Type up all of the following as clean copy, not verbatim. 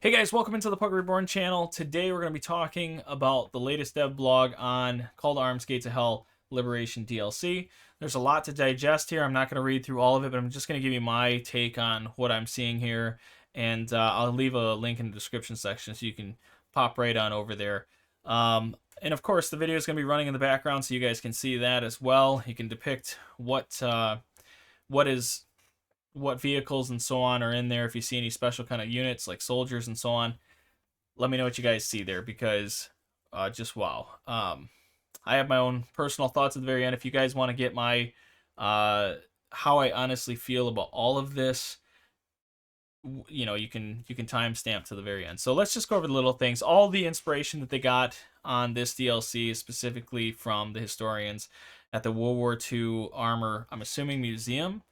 Hey guys, welcome into the Puck Reborn channel. Today we're going to be talking about the latest dev blog on Call to Arms Gates of Hell Liberation DLC. There's a lot to digest here. I'm not going to read through all of it, but I'm just going to give you my take on what I'm seeing here. And I'll leave a link in the description section so you can pop right on over there. And of course, the video is going to be running in the background so you guys can see that as well. You can depict what vehicles and so on are in there. If you see any special kind of units like soldiers and so on, let me know what you guys see there, because just wow. I have my own personal thoughts at the very end. If you guys want to get my how I honestly feel about all of this, you know, you can timestamp to the very end. So let's just go over the little things. All the inspiration that they got on this DLC is specifically from the historians at the World War II Armor, I'm assuming, museum.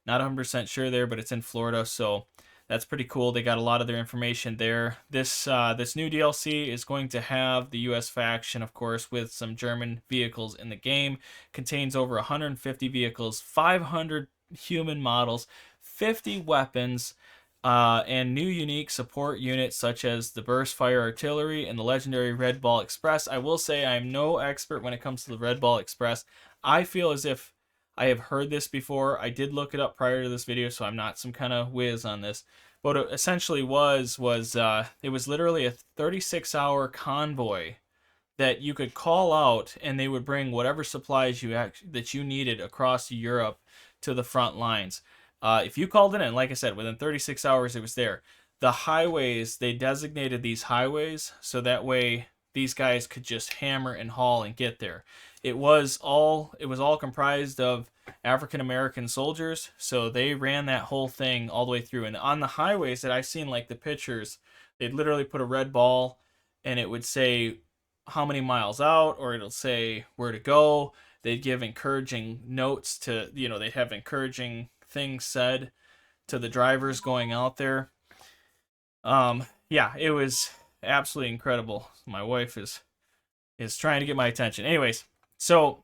Not 100% sure there, but it's in Florida, so that's pretty cool. They got a lot of their information there. This new DLC is going to have the U.S. faction, of course, with some German vehicles in the game. Contains over 150 vehicles, 500 human models, 50 weapons, and new unique support units such as the Burst Fire Artillery and the legendary Red Ball Express. I will say I'm no expert when it comes to the Red Ball Express. I feel as if I have heard this before. I did look it up prior to this video, so I'm not some kind of whiz on this. What it essentially was it was literally a 36-hour convoy that you could call out, and they would bring whatever supplies that you needed across Europe to the front lines. If you called it in, like I said, within 36 hours it was there. The highways, they designated these highways so that way these guys could just hammer and haul and get there. It was all comprised of African American soldiers, so they ran that whole thing all the way through. And on the highways that I've seen, like the pictures, they'd literally put a red ball and it would say how many miles out, or it'll say where to go. They'd give encouraging notes to, they'd have encouraging things said to the drivers going out there. Yeah, it was absolutely incredible. My wife is trying to get my attention. Anyways, so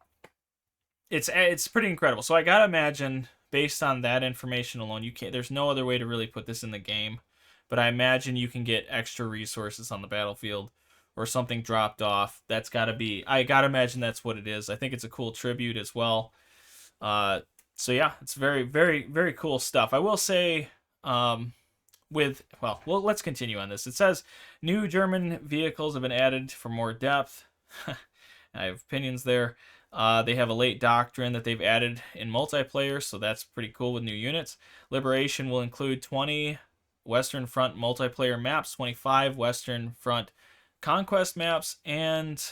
it's pretty incredible. So I gotta imagine, based on that information alone, there's no other way to really put this in the game, but I imagine you can get extra resources on the battlefield or something dropped off. I gotta imagine that's what it is. I think it's a cool tribute as well. So yeah, it's very, very, very cool stuff. I will say, let's continue on this. It says new German vehicles have been added for more depth. I have opinions there. They have a late doctrine that they've added in multiplayer, so that's pretty cool with new units. Liberation will include 20 Western Front multiplayer maps, 25 Western Front Conquest maps, and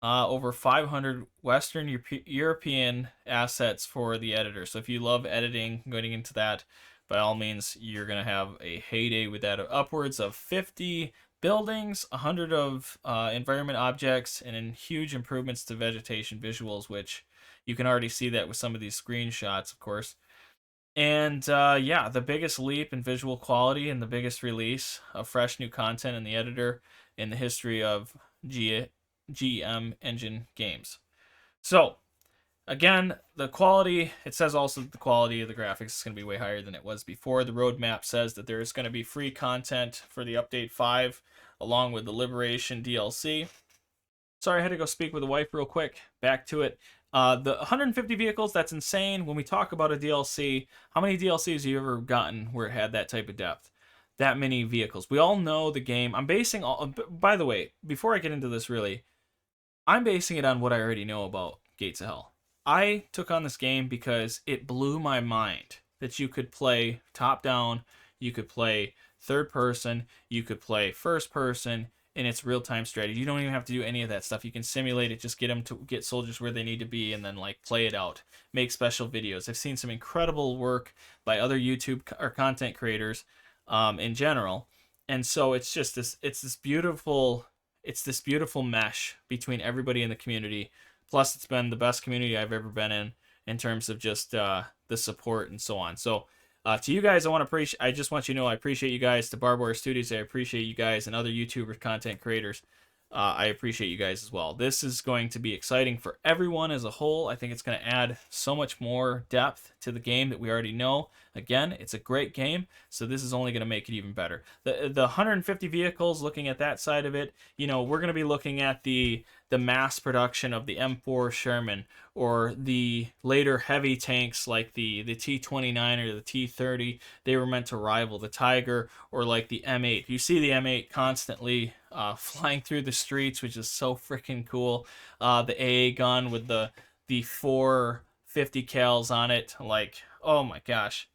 over 500 Western European assets for the editor. So if you love editing, going into that, by all means, you're going to have a heyday with that. Upwards of 50 buildings, 100 of environment objects, and then huge improvements to vegetation visuals, which you can already see that with some of these screenshots, of course. And yeah, the biggest leap in visual quality and the biggest release of fresh new content in the editor in the history of GM engine games. So again, the quality, it says also that the quality of the graphics is going to be way higher than it was before. The roadmap says that there is going to be free content for the Update 5 along with the Liberation DLC. Sorry, I had to go speak with the wife real quick. Back to it. The 150 vehicles, that's insane. When we talk about a DLC, how many DLCs have you ever gotten where it had that type of depth? That many vehicles. We all know the game. By the way, before I get into this really, I'm basing it on what I already know about Gates of Hell. I took on this game because it blew my mind that you could play top-down, you could play third-person, you could play first-person, and it's real-time strategy. You don't even have to do any of that stuff. You can simulate it, just get them to get soldiers where they need to be, and then like play it out, make special videos. I've seen some incredible work by other YouTube or content creators in general, and so it's just this beautiful mesh between everybody in the community. Plus, it's been the best community I've ever been in terms of just the support and so on. So, to you guys, I just want you to know I appreciate you guys. To Barbed Wire Studios, I appreciate you guys, and other YouTuber content creators. I appreciate you guys as well. This is going to be exciting for everyone as a whole. I think it's going to add so much more depth to the game that we already know. Again, it's a great game, so this is only going to make it even better. The 150 vehicles, looking at that side of it, you know, we're going to be looking at the mass production of the M4 Sherman, or the later heavy tanks like the T-29 or the T-30. They were meant to rival the Tiger, or like the M8. You see the M8 constantly flying through the streets, which is so freaking cool. The AA gun with the 450 cals on it, like, oh my gosh.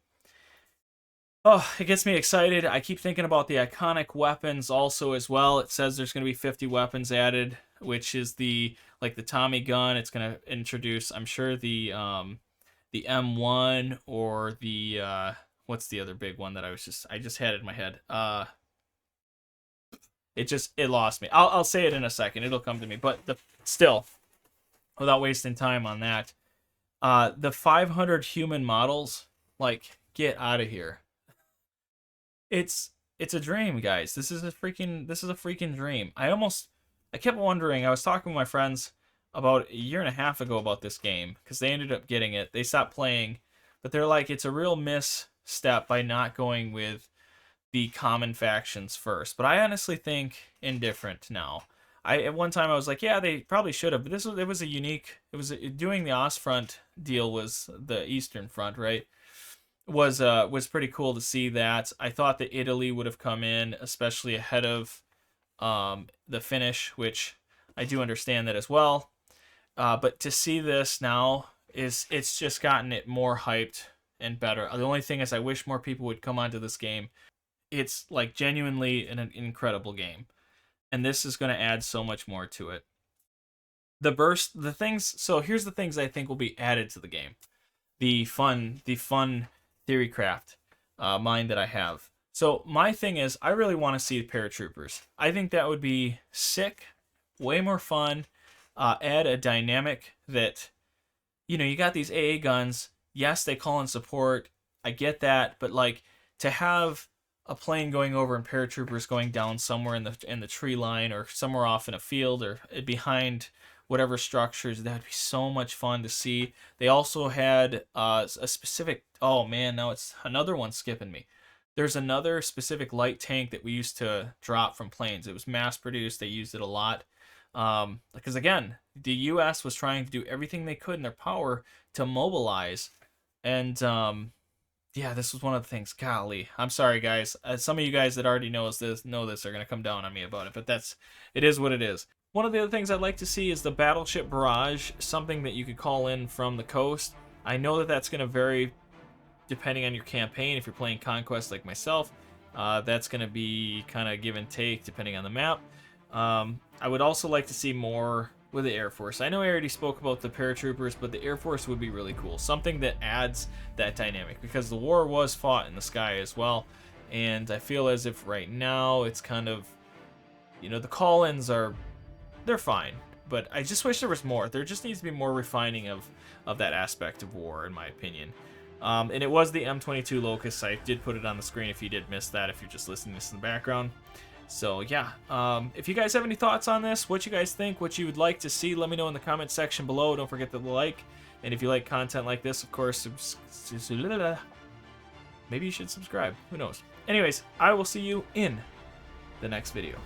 Oh, it gets me excited. I keep thinking about the iconic weapons also as well. It says there's going to be 50 weapons added, which is the Tommy gun. It's going to introduce, I'm sure, the M1, or the what's the other big one that I just had it in my head. It lost me. I'll say it in a second. It'll come to me. But still, without wasting time on that, the 500 human models, like, get out of here. It's a dream, guys. This is a freaking dream. I kept wondering. I was talking with my friends about a year and a half ago about this game, because they ended up getting it. They stopped playing, but they're like, it's a real misstep by not going with the common factions first. But I honestly think indifferent now. At one time I was like, yeah, they probably should have, but it was doing the Ostfront deal, was the Eastern Front, right? Was pretty cool to see that. I thought that Italy would have come in, especially ahead of the finish, which I do understand that as well. But to see this now, it's just gotten it more hyped and better. The only thing is, I wish more people would come onto this game. It's like genuinely an incredible game, and this is going to add so much more to it. So here's the things I think will be added to the game. The fun theorycraft mind that I have. So my thing is, I really want to see paratroopers. I think that would be sick, way more fun. Add a dynamic that, you know, you got these AA guns. Yes, they call in support. I get that, but like, to have a plane going over and paratroopers going down somewhere in the tree line, or somewhere off in a field, or behind whatever structures, that would be so much fun to see. They also had a specific, oh man, now it's another one skipping me. There's another specific light tank that we used to drop from planes. It was mass produced. They used it a lot. Because again, the US was trying to do everything they could in their power to mobilize. And yeah, this was one of the things. Golly, I'm sorry, guys. Some of you guys that already know this are going to come down on me about it, but it is what it is. One of the other things I'd like to see is the battleship barrage, something that you could call in from the coast. I know that that's going to vary depending on your campaign. If you're playing Conquest like myself, that's going to be kind of give and take depending on the map. I would also like to see more with the Air Force. I know I already spoke about the paratroopers, but the Air Force would be really cool. Something that adds that dynamic, because the war was fought in the sky as well. And I feel as if right now it's kind of, you know, the call-ins they're fine, but I just wish there was more. There just needs to be more refining of that aspect of war, in my opinion. And it was the M22 Locust. I did put it on the screen if you did miss that, if you're just listening to this in the background. So yeah, if you guys have any thoughts on this, what you guys think, what you would like to see, let me know in the comment section below. Don't forget to like, and if you like content like this, of course, maybe you should subscribe. Who knows? Anyways, I will see you in the next video.